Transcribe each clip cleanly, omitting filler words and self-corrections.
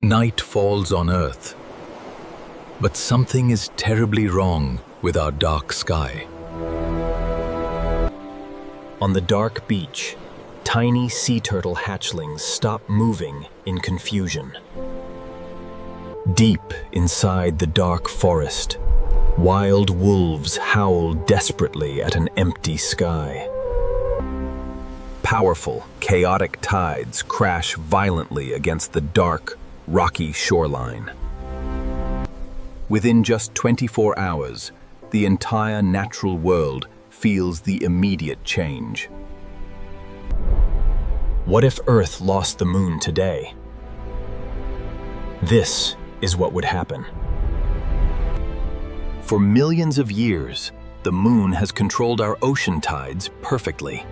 Night falls on Earth, but something is terribly wrong with our dark sky. On the dark beach, tiny sea turtle hatchlings stop moving in confusion. Deep inside the dark forest, wild wolves howl desperately at an empty sky. Powerful, chaotic tides crash violently against the dark, rocky shoreline. Within just 24 hours, the entire natural world feels the immediate change. What if Earth lost the moon today? This is what would happen. For millions of years, the moon has controlled our ocean tides perfectly.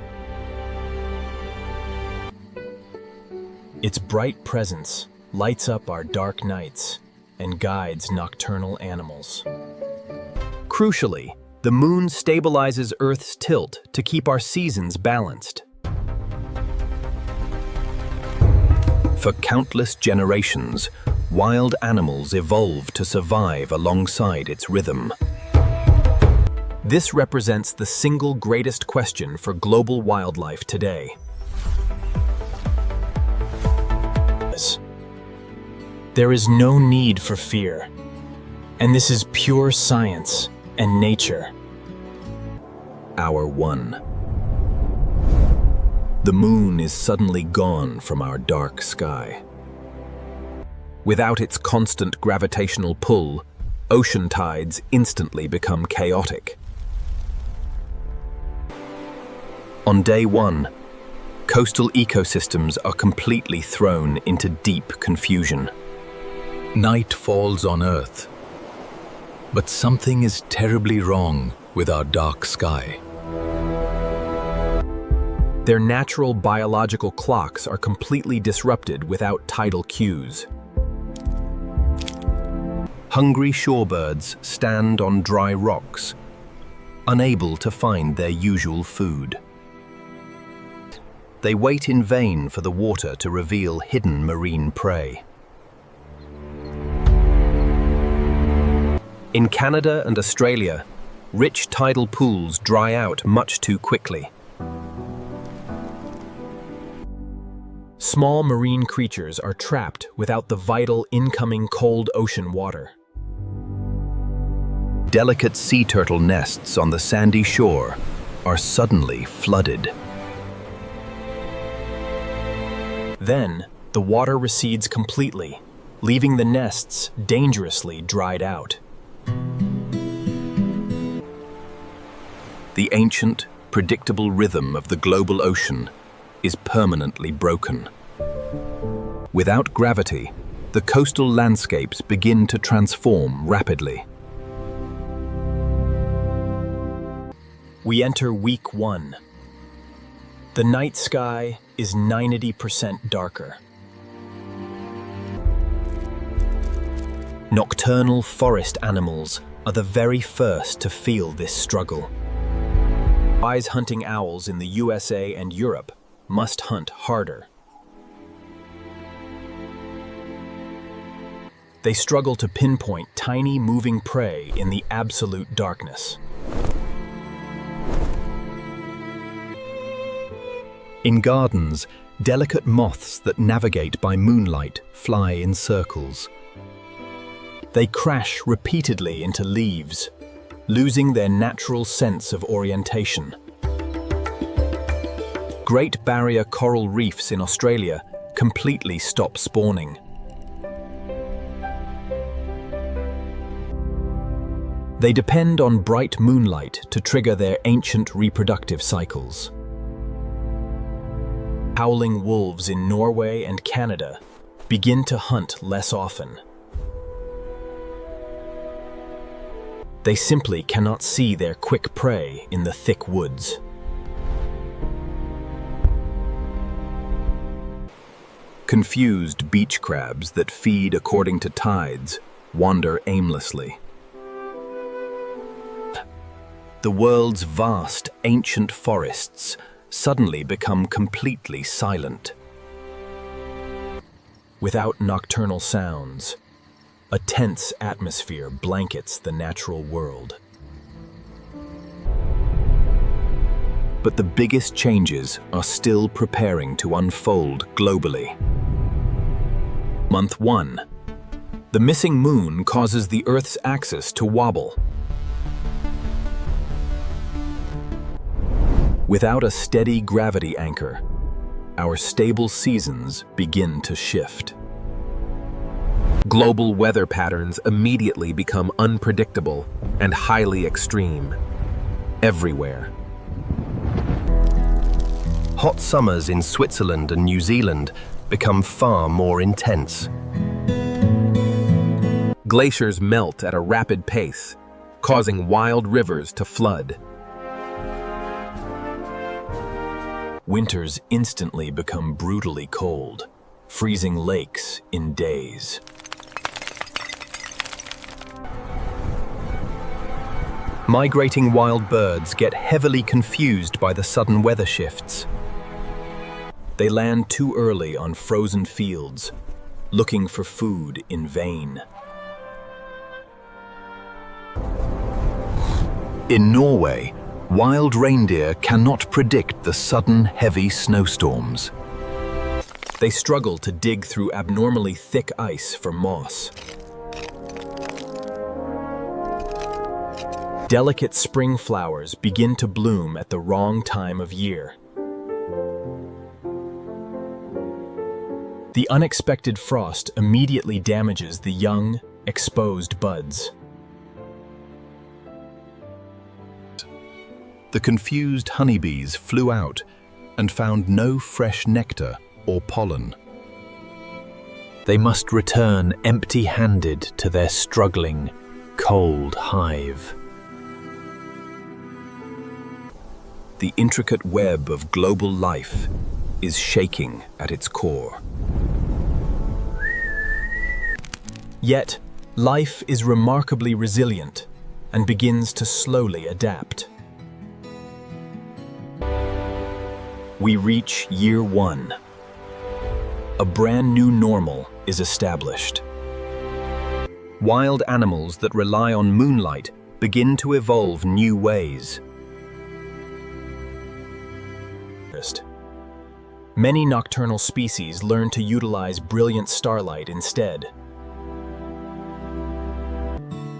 Its bright presence lights up our dark nights and guides nocturnal animals. Crucially, the moon stabilizes Earth's tilt to keep our seasons balanced. For countless generations, wild animals evolved to survive alongside its rhythm. This represents the single greatest question for global wildlife today. There is no need for fear, and this is pure science and nature. Hour 1. The moon is suddenly gone from our dark sky. Without its constant gravitational pull, ocean tides instantly become chaotic. On day 1, coastal ecosystems are completely thrown into deep confusion. Night falls on Earth, but something is terribly wrong with our dark sky. Their natural biological clocks are completely disrupted without tidal cues. Hungry shorebirds stand on dry rocks, unable to find their usual food. They wait in vain for the water to reveal hidden marine prey. In Canada and Australia, rich tidal pools dry out much too quickly. Small marine creatures are trapped without the vital incoming cold ocean water. Delicate sea turtle nests on the sandy shore are suddenly flooded. Then, the water recedes completely, leaving the nests dangerously dried out. The ancient, predictable rhythm of the global ocean is permanently broken. Without gravity, the coastal landscapes begin to transform rapidly. We enter week 1. The night sky is 90% darker. Nocturnal forest animals are the very first to feel this struggle. Prize-hunting owls in the USA and Europe must hunt harder. They struggle to pinpoint tiny moving prey in the absolute darkness. In gardens, delicate moths that navigate by moonlight fly in circles. They crash repeatedly into leaves, losing their natural sense of orientation. Great Barrier coral reefs in Australia completely stop spawning. They depend on bright moonlight to trigger their ancient reproductive cycles. Howling wolves in Norway and Canada begin to hunt less often. They simply cannot see their quick prey in the thick woods. Confused beach crabs that feed according to tides wander aimlessly. The world's vast, ancient forests suddenly become completely silent. without nocturnal sounds. A tense atmosphere blankets the natural world. But the biggest changes are still preparing to unfold globally. Month 1. The missing moon causes the Earth's axis to wobble. Without a steady gravity anchor, our stable seasons begin to shift. Global weather patterns immediately become unpredictable and highly extreme. Everywhere. Hot summers in Switzerland and New Zealand become far more intense. Glaciers melt at a rapid pace, causing wild rivers to flood. Winters instantly become brutally cold, freezing lakes in days. Migrating wild birds get heavily confused by the sudden weather shifts. They land too early on frozen fields, looking for food in vain. In Norway, wild reindeer cannot predict the sudden heavy snowstorms. They struggle to dig through abnormally thick ice for moss. Delicate spring flowers begin to bloom at the wrong time of year. The unexpected frost immediately damages the young, exposed buds. The confused honeybees flew out and found no fresh nectar or pollen. They must return empty-handed to their struggling, cold hive. The intricate web of global life is shaking at its core. Yet, life is remarkably resilient and begins to slowly adapt. We reach year 1. A brand new normal is established. Wild animals that rely on moonlight begin to evolve new ways. Many nocturnal species learn to utilize brilliant starlight instead.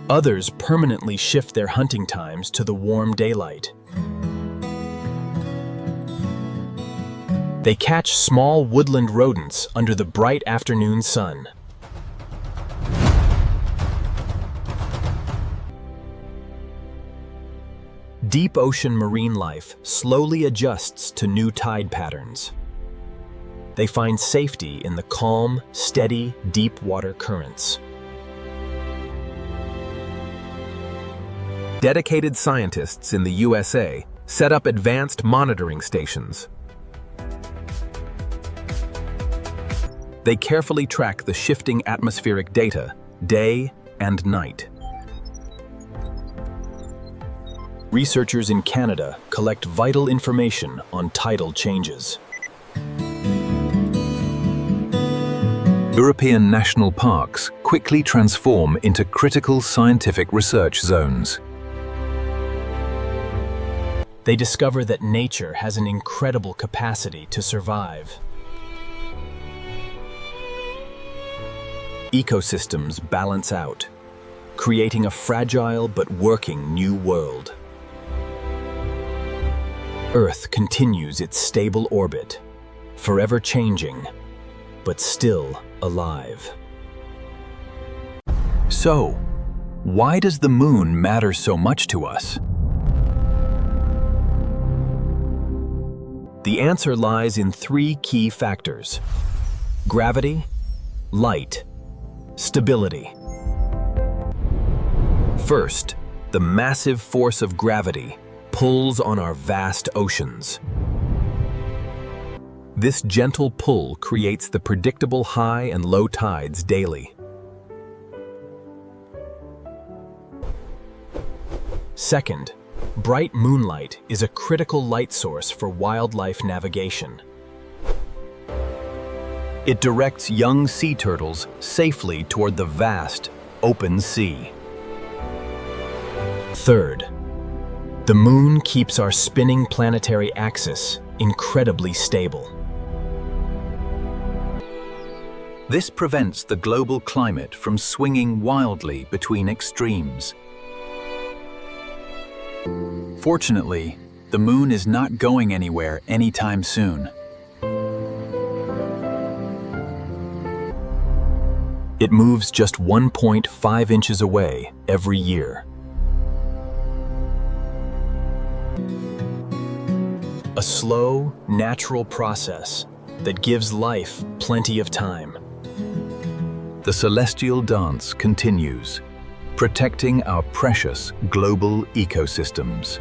Others permanently shift their hunting times to the warm daylight. They catch small woodland rodents under the bright afternoon sun. Deep ocean marine life slowly adjusts to new tide patterns. They find safety in the calm, steady, deep water currents. Dedicated scientists in the USA set up advanced monitoring stations. They carefully track the shifting atmospheric data, day and night. Researchers in Canada collect vital information on tidal changes. European national parks quickly transform into critical scientific research zones. They discover that nature has an incredible capacity to survive. Ecosystems balance out, creating a fragile but working new world. Earth continues its stable orbit, forever changing, but still alive. So, why does the moon matter so much to us? The answer lies in 3 key factors: gravity, light, stability. First, the massive force of gravity pulls on our vast oceans. This gentle pull creates the predictable high and low tides daily. Second, bright moonlight is a critical light source for wildlife navigation. It directs young sea turtles safely toward the vast, open sea. Third, the moon keeps our spinning planetary axis incredibly stable. This prevents the global climate from swinging wildly between extremes. Fortunately, the moon is not going anywhere anytime soon. It moves just 1.5 inches away every year. A slow, natural process that gives life plenty of time. The celestial dance continues, protecting our precious global ecosystems.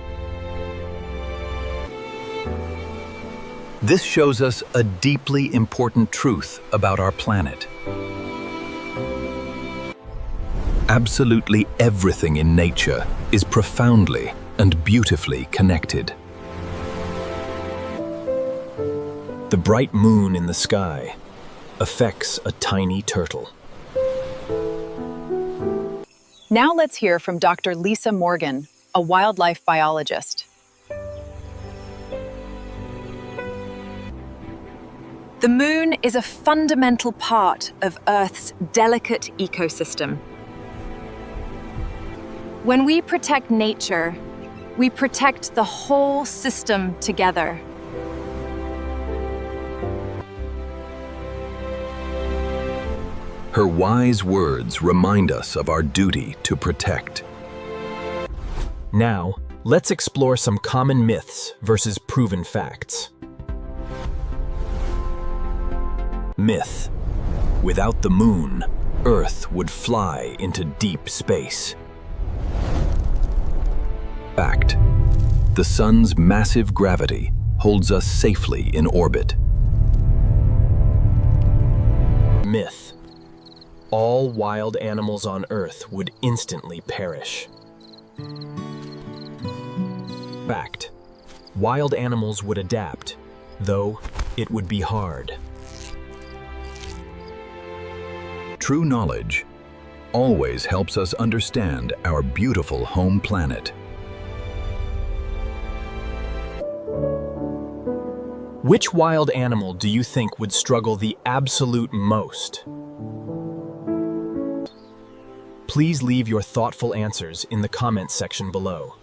This shows us a deeply important truth about our planet. Absolutely everything in nature is profoundly and beautifully connected. The bright moon in the sky affects a tiny turtle. Now let's hear from Dr. Lisa Morgan, a wildlife biologist. The moon is a fundamental part of Earth's delicate ecosystem. When we protect nature, we protect the whole system together. Her wise words remind us of our duty to protect. Now, let's explore some common myths versus proven facts. Myth: without the moon, Earth would fly into deep space. Fact: the sun's massive gravity holds us safely in orbit. Myth: all wild animals on Earth would instantly perish. Fact: wild animals would adapt, though it would be hard. True knowledge always helps us understand our beautiful home planet. Which wild animal do you think would struggle the absolute most? Please leave your thoughtful answers in the comments section below.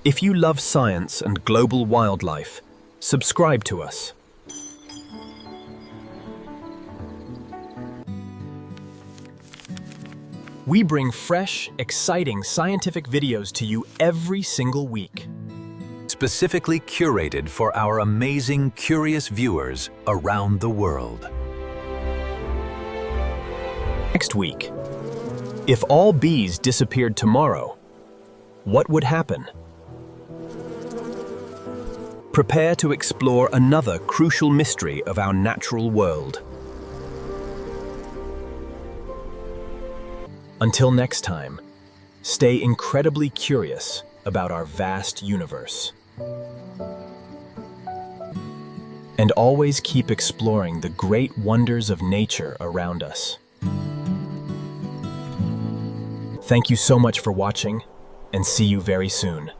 If you love science and global wildlife, subscribe to us. We bring fresh, exciting scientific videos to you every single week. Specifically curated for our amazing, curious viewers around the world. Next week, if all bees disappeared tomorrow, what would happen? Prepare to explore another crucial mystery of our natural world. Until next time, stay incredibly curious about our vast universe. And always keep exploring the great wonders of nature around us. Thank you so much for watching, and see you very soon.